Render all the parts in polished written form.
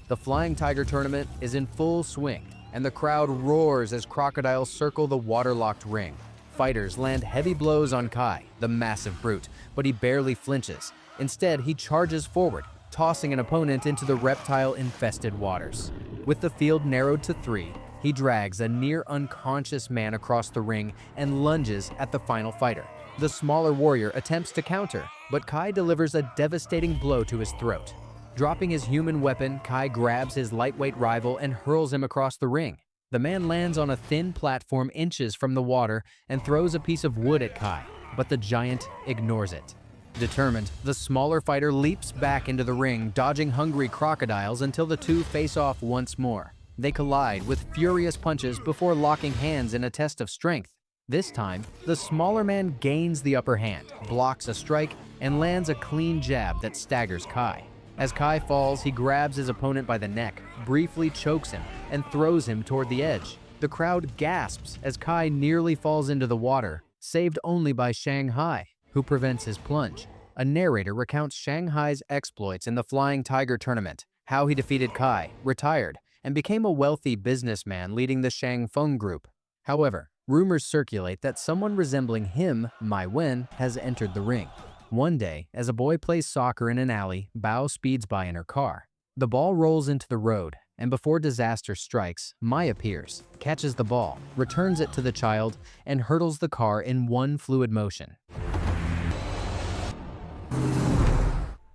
The Flying Tiger tournament is in full swing, and the crowd roars as crocodiles circle the waterlocked ring. Fighters land heavy blows on Kai, the massive brute, but he barely flinches. Instead, he charges forward, tossing an opponent into the reptile-infested waters. With the field narrowed to 3, he drags a near-unconscious man across the ring and lunges at the final fighter. The smaller warrior attempts to counter, but Kai delivers a devastating blow to his throat. Dropping his human weapon, Kai grabs his lightweight rival and hurls him across the ring. The man lands on a thin platform inches from the water and throws a piece of wood at Kai, but the giant ignores it. Determined, the smaller fighter leaps back into the ring, dodging hungry crocodiles until the two face off once more. They collide with furious punches before locking hands in a test of strength. This time, the smaller man gains the upper hand, blocks a strike, and lands a clean jab that staggers Kai. As Kai falls, he grabs his opponent by the neck, briefly chokes him, and throws him toward the edge. The crowd gasps as Kai nearly falls into the water, saved only by Shanghai, who prevents his plunge. A narrator recounts Shanghai's exploits in the Flying Tiger tournament, how he defeated Kai, retired, and became a wealthy businessman leading the Shangfeng group. However, rumors circulate that someone resembling him, Mai Wen, has entered the ring. One day, as a boy plays soccer in an alley, Bao speeds by in her car. The ball rolls into the road, and before disaster strikes, Mai appears, catches the ball, returns it to the child, and hurdles the car in one fluid motion.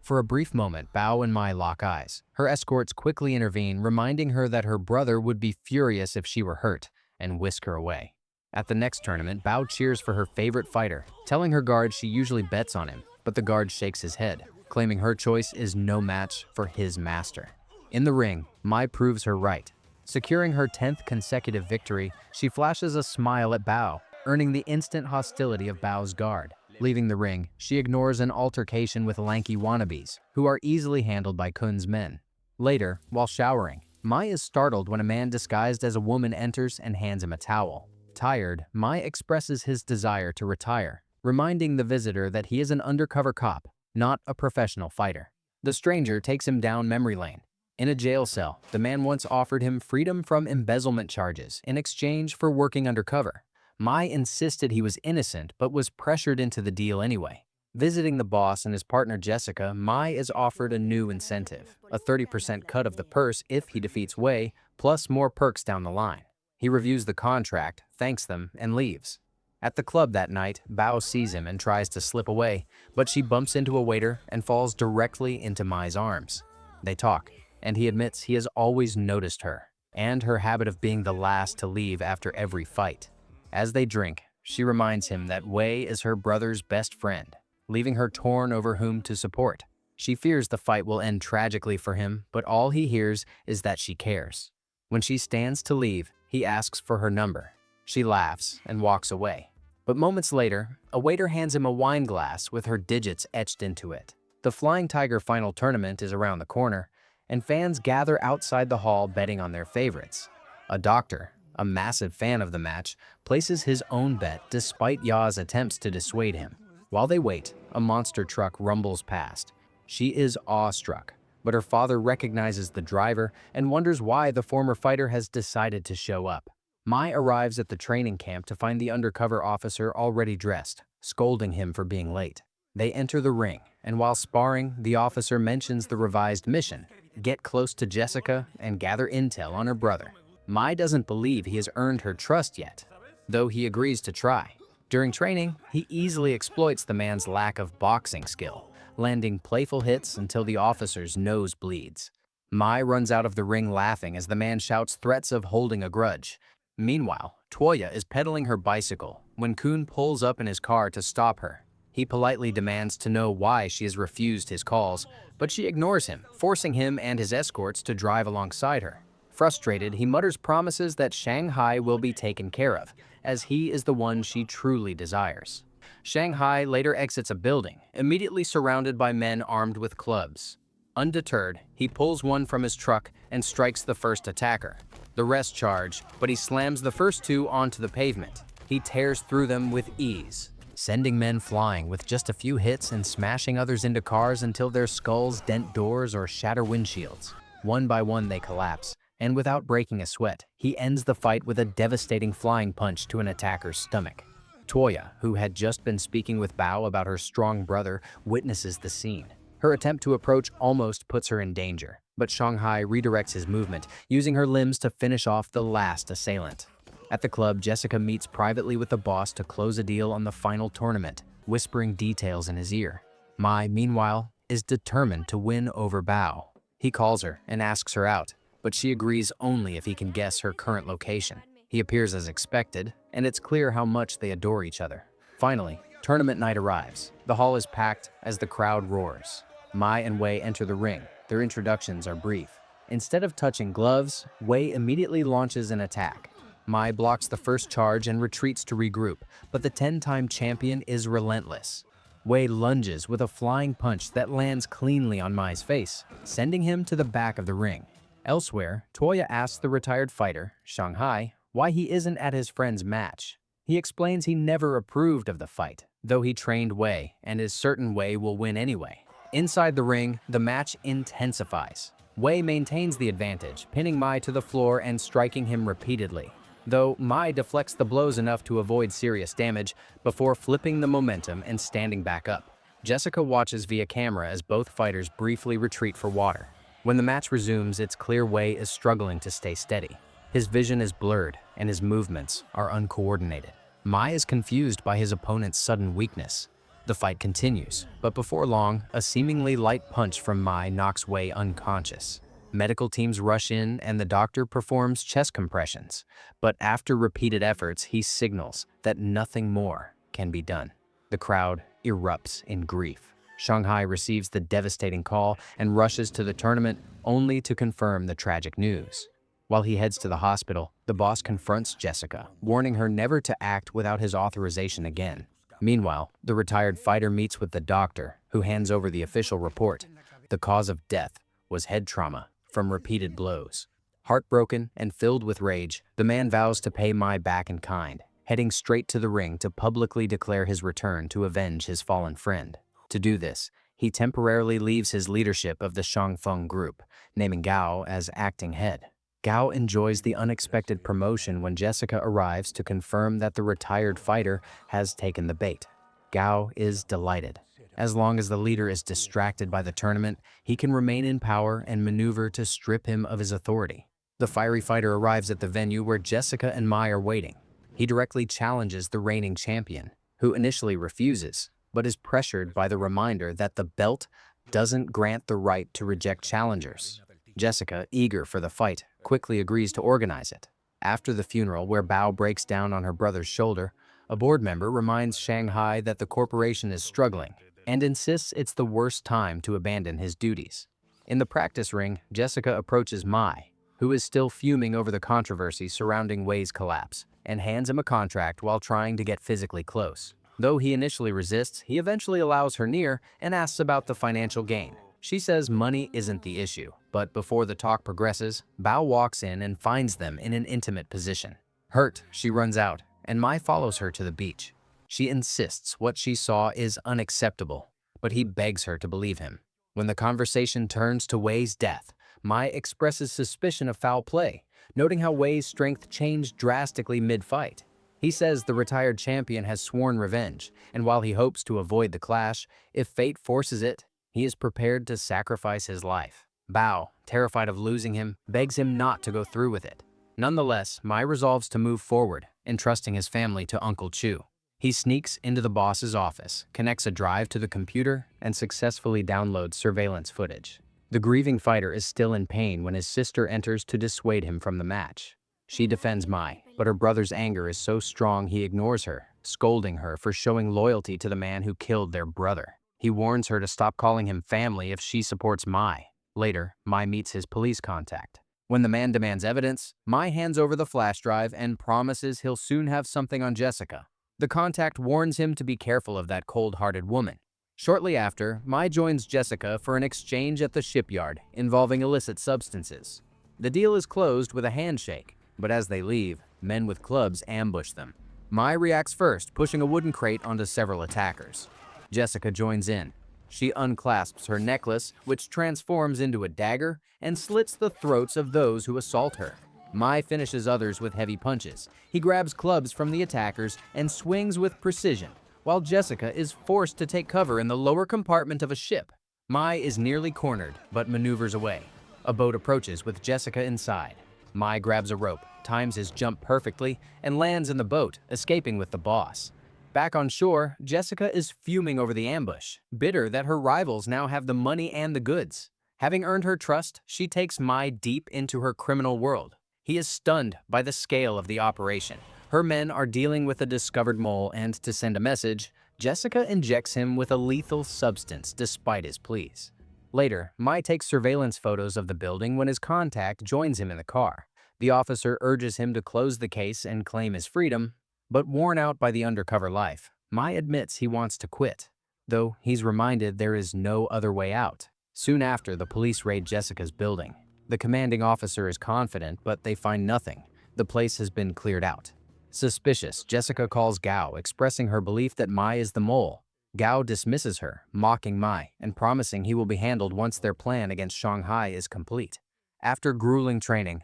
For a brief moment, Bao and Mai lock eyes. Her escorts quickly intervene, reminding her that her brother would be furious if she were hurt, and whisk her away. At the next tournament, Bao cheers for her favorite fighter, telling her guard she usually bets on him, but the guard shakes his head, claiming her choice is no match for his master. In the ring, Mai proves her right. Securing her 10th consecutive victory, she flashes a smile at Bao, earning the instant hostility of Bao's guard. Leaving the ring, she ignores an altercation with lanky wannabes, who are easily handled by Kun's men. Later, while showering, Mai is startled when a man disguised as a woman enters and hands him a towel. Tired, Mai expresses his desire to retire, reminding the visitor that he is an undercover cop, not a professional fighter. The stranger takes him down memory lane. In a jail cell, the man once offered him freedom from embezzlement charges in exchange for working undercover. Mai insisted he was innocent but was pressured into the deal anyway. Visiting the boss and his partner Jessica, Mai is offered a new incentive, a 30% cut of the purse if he defeats Wei, plus more perks down the line. He reviews the contract, thanks them, and leaves. At the club that night, Bao sees him and tries to slip away, but she bumps into a waiter and falls directly into Mai's arms. They talk, and he admits he has always noticed her, and her habit of being the last to leave after every fight. As they drink, she reminds him that Wei is her brother's best friend, leaving her torn over whom to support. She fears the fight will end tragically for him, but all he hears is that she cares. When she stands to leave, he asks for her number. She laughs and walks away. But moments later, a waiter hands him a wine glass with her digits etched into it. The Flying Tiger final tournament is around the corner, and fans gather outside the hall betting on their favorites. A doctor, a massive fan of the match, places his own bet despite Ya's attempts to dissuade him. While they wait, a monster truck rumbles past. She is awestruck, but her father recognizes the driver and wonders why the former fighter has decided to show up. Mai arrives at the training camp to find the undercover officer already dressed, scolding him for being late. They enter the ring, and while sparring, the officer mentions the revised mission: get close to Jessica and gather intel on her brother. Mai doesn't believe he has earned her trust yet, though he agrees to try. During training, he easily exploits the man's lack of boxing skill, landing playful hits until the officer's nose bleeds. Mai runs out of the ring laughing as the man shouts threats of holding a grudge. Meanwhile, Toya is pedaling her bicycle when Kun pulls up in his car to stop her. He politely demands to know why she has refused his calls, but she ignores him, forcing him and his escorts to drive alongside her. Frustrated, he mutters promises that Shanghai will be taken care of, as he is the one she truly desires. Shanghai later exits a building, immediately surrounded by men armed with clubs. Undeterred, he pulls one from his truck and strikes the first attacker. The rest charge, but he slams the first two onto the pavement. He tears through them with ease, sending men flying with just a few hits and smashing others into cars until their skulls dent doors or shatter windshields. One by one they collapse, and without breaking a sweat, he ends the fight with a devastating flying punch to an attacker's stomach. Toya, who had just been speaking with Bao about her strong brother, witnesses the scene. Her attempt to approach almost puts her in danger, but Shanghai redirects his movement, using her limbs to finish off the last assailant. At the club, Jessica meets privately with the boss to close a deal on the final tournament, whispering details in his ear. Mai, meanwhile, is determined to win over Bao. He calls her and asks her out, but she agrees only if he can guess her current location. He appears as expected, and it's clear how much they adore each other. Finally, tournament night arrives. The hall is packed as the crowd roars. Mai and Wei enter the ring. Their introductions are brief. Instead of touching gloves, Wei immediately launches an attack. Mai blocks the first charge and retreats to regroup, but the 10-time champion is relentless. Wei lunges with a flying punch that lands cleanly on Mai's face, sending him to the back of the ring. Elsewhere, Toya asks the retired fighter, Shanghai, why he isn't at his friend's match. He explains he never approved of the fight, though he trained Wei and is certain Wei will win anyway. Inside the ring, the match intensifies. Wei maintains the advantage, pinning Mai to the floor and striking him repeatedly, though Mai deflects the blows enough to avoid serious damage before flipping the momentum and standing back up. Jessica watches via camera as both fighters briefly retreat for water. When the match resumes, it's clear Wei is struggling to stay steady. His vision is blurred and his movements are uncoordinated. Mai is confused by his opponent's sudden weakness. The fight continues, but before long, a seemingly light punch from Mai knocks Wei unconscious. Medical teams rush in and the doctor performs chest compressions, but after repeated efforts, he signals that nothing more can be done. The crowd erupts in grief. Shanghai receives the devastating call and rushes to the tournament only to confirm the tragic news. While he heads to the hospital, the boss confronts Jessica, warning her never to act without his authorization again. Meanwhile, the retired fighter meets with the doctor, who hands over the official report. The cause of death was head trauma from repeated blows. Heartbroken and filled with rage, the man vows to pay Mai back in kind, heading straight to the ring to publicly declare his return to avenge his fallen friend. To do this, he temporarily leaves his leadership of the Shangfeng group, naming Gao as acting head. Gao enjoys the unexpected promotion when Jessica arrives to confirm that the retired fighter has taken the bait. Gao is delighted. As long as the leader is distracted by the tournament, he can remain in power and maneuver to strip him of his authority. The fiery fighter arrives at the venue where Jessica and Mai are waiting. He directly challenges the reigning champion, who initially refuses, but is pressured by the reminder that the belt doesn't grant the right to reject challengers. Jessica, eager for the fight, quickly agrees to organize it. After the funeral, where Bao breaks down on her brother's shoulder, a board member reminds Shanghai that the corporation is struggling and insists it's the worst time to abandon his duties. In the practice ring, Jessica approaches Mai, who is still fuming over the controversy surrounding Wei's collapse, and hands him a contract while trying to get physically close. Though he initially resists, he eventually allows her near and asks about the financial gain. She says money isn't the issue, but before the talk progresses, Bao walks in and finds them in an intimate position. Hurt, she runs out, and Mai follows her to the beach. She insists what she saw is unacceptable, but he begs her to believe him. When the conversation turns to Wei's death, Mai expresses suspicion of foul play, noting how Wei's strength changed drastically mid-fight. He says the retired champion has sworn revenge, and while he hopes to avoid the clash, if fate forces it, he is prepared to sacrifice his life. Bao, terrified of losing him, begs him not to go through with it. Nonetheless, Mai resolves to move forward, entrusting his family to Uncle Chu. He sneaks into the boss's office, connects a drive to the computer, and successfully downloads surveillance footage. The grieving fighter is still in pain when his sister enters to dissuade him from the match. She defends Mai, but her brother's anger is so strong he ignores her, scolding her for showing loyalty to the man who killed their brother. He warns her to stop calling him family if she supports Mai. Later, Mai meets his police contact. When the man demands evidence, Mai hands over the flash drive and promises he'll soon have something on Jessica. The contact warns him to be careful of that cold-hearted woman. Shortly after, Mai joins Jessica for an exchange at the shipyard involving illicit substances. The deal is closed with a handshake, but as they leave, men with clubs ambush them. Mai reacts first, pushing a wooden crate onto several attackers. Jessica joins in, She unclasps her necklace, which transforms into a dagger, and slits the throats of those who assault her. Mai finishes others with heavy punches. He grabs clubs from the attackers and swings with precision, while Jessica is forced to take cover in the lower compartment of a ship. Mai is nearly cornered, but maneuvers away. A boat approaches with Jessica inside. Mai grabs a rope, times his jump perfectly, and lands in the boat, escaping with the boss. Back on shore, Jessica is fuming over the ambush, bitter that her rivals now have the money and the goods. Having earned her trust, she takes Mai deep into her criminal world. He is stunned by the scale of the operation. Her men are dealing with a discovered mole, and to send a message, Jessica injects him with a lethal substance despite his pleas. Later, Mai takes surveillance photos of the building when his contact joins him in the car. The officer urges him to close the case and claim his freedom, but worn out by the undercover life, Mai admits he wants to quit, though he's reminded there is no other way out. Soon after, the police raid Jessica's building. The commanding officer is confident, but they find nothing. The place has been cleared out. Suspicious, Jessica calls Gao, expressing her belief that Mai is the mole. Gao dismisses her, mocking Mai, and promising he will be handled once their plan against Shanghai is complete. After grueling training,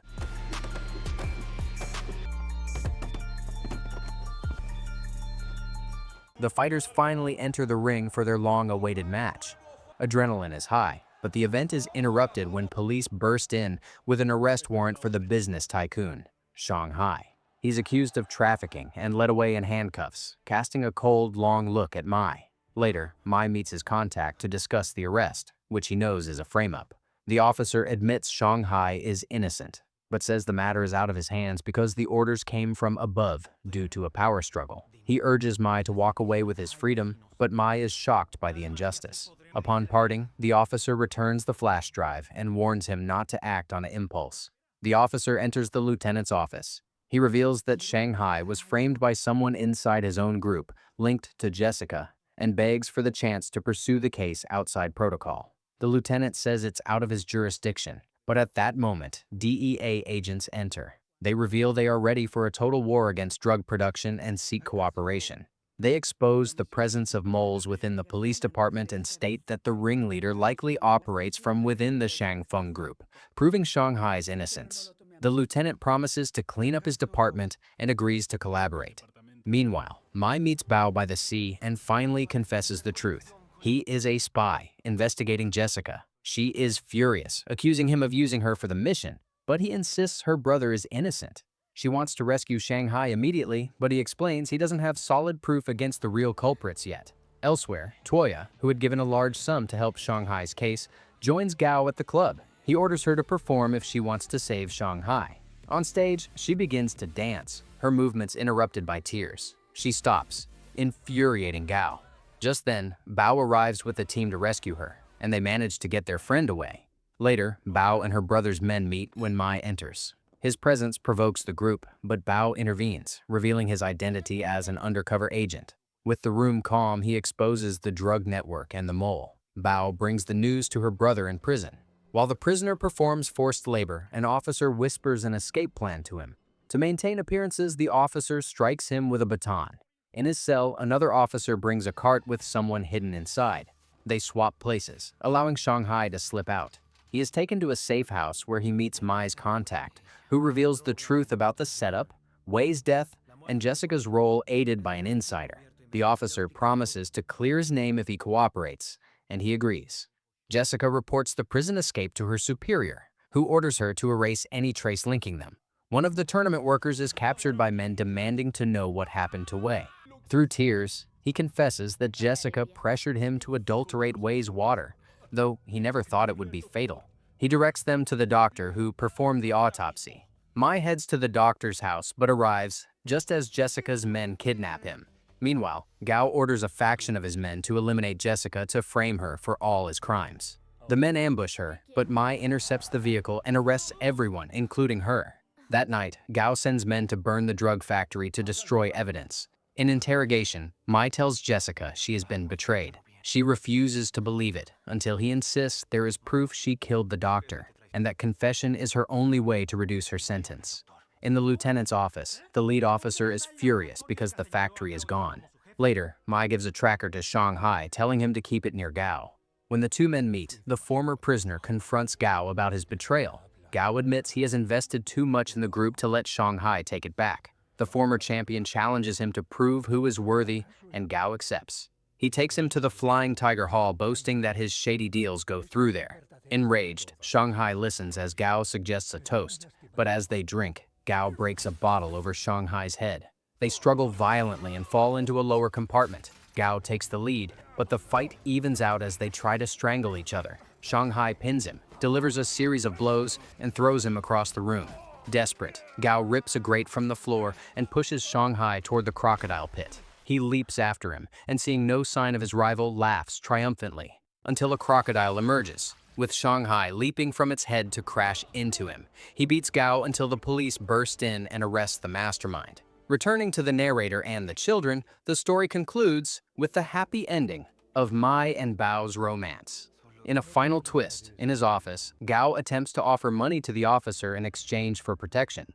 the fighters finally enter the ring for their long-awaited match. Adrenaline is high, but the event is interrupted when police burst in with an arrest warrant for the business tycoon, Shanghai. He's accused of trafficking and led away in handcuffs, casting a cold, long look at Mai. Later, Mai meets his contact to discuss the arrest, which he knows is a frame-up. The officer admits Shanghai is innocent, but says the matter is out of his hands because the orders came from above due to a power struggle. He urges Mai to walk away with his freedom, but Mai is shocked by the injustice. Upon parting, the officer returns the flash drive and warns him not to act on an impulse. The officer enters the lieutenant's office. He reveals that Shanghai was framed by someone inside his own group, linked to Jessica, and begs for the chance to pursue the case outside protocol. The lieutenant says it's out of his jurisdiction, but at that moment, DEA agents enter. They reveal they are ready for a total war against drug production and seek cooperation. They expose the presence of moles within the police department and state that the ringleader likely operates from within the Shangfeng group, proving Shanghai's innocence. The lieutenant promises to clean up his department and agrees to collaborate. Meanwhile, Mai meets Bao by the sea and finally confesses the truth. He is a spy, investigating Jessica. She is furious, accusing him of using her for the mission, but he insists her brother is innocent. She wants to rescue Shanghai immediately, but he explains he doesn't have solid proof against the real culprits yet. Elsewhere, Toya, who had given a large sum to help Shanghai's case, joins Gao at the club. He orders her to perform if she wants to save Shanghai. On stage, she begins to dance, her movements interrupted by tears. She stops, infuriating Gao. Just then, Bao arrives with a team to rescue her, and they manage to get their friend away. Later, Bao and her brother's men meet when Mai enters. His presence provokes the group, but Bao intervenes, revealing his identity as an undercover agent. With the room calm, he exposes the drug network and the mole. Bao brings the news to her brother in prison. While the prisoner performs forced labor, an officer whispers an escape plan to him. To maintain appearances, the officer strikes him with a baton. In his cell, another officer brings a cart with someone hidden inside. They swap places, allowing Shanghai to slip out. He is taken to a safe house where he meets Mai's contact, who reveals the truth about the setup, Wei's death, and Jessica's role aided by an insider. The officer promises to clear his name if he cooperates, and he agrees. Jessica reports the prison escape to her superior, who orders her to erase any trace linking them. One of the tournament workers is captured by men demanding to know what happened to Wei. Through tears, he confesses that Jessica pressured him to adulterate Wei's water, though he never thought it would be fatal. He directs them to the doctor who performed the autopsy. Mai heads to the doctor's house but arrives just as Jessica's men kidnap him. Meanwhile, Gao orders a faction of his men to eliminate Jessica to frame her for all his crimes. The men ambush her, but Mai intercepts the vehicle and arrests everyone, including her. That night, Gao sends men to burn the drug factory to destroy evidence. In interrogation, Mai tells Jessica she has been betrayed. She refuses to believe it until he insists there is proof she killed the doctor, and that confession is her only way to reduce her sentence. In the lieutenant's office, the lead officer is furious because the factory is gone. Later, Mai gives a tracker to Shanghai, telling him to keep it near Gao. When the two men meet, the former prisoner confronts Gao about his betrayal. Gao admits he has invested too much in the group to let Shanghai take it back. The former champion challenges him to prove who is worthy, and Gao accepts. He takes him to the Flying Tiger Hall, boasting that his shady deals go through there. Enraged, Shanghai listens as Gao suggests a toast, but as they drink, Gao breaks a bottle over Shanghai's head. They struggle violently and fall into a lower compartment. Gao takes the lead, but the fight evens out as they try to strangle each other. Shanghai pins him, delivers a series of blows, and throws him across the room. Desperate, Gao rips a grate from the floor and pushes Shanghai toward the crocodile pit. He leaps after him, and seeing no sign of his rival, laughs triumphantly, until a crocodile emerges, with Shanghai leaping from its head to crash into him. He beats Gao until the police burst in and arrest the mastermind. Returning to the narrator and the children, the story concludes with the happy ending of Mai and Bao's romance. In a final twist, in his office, Gao attempts to offer money to the officer in exchange for protection.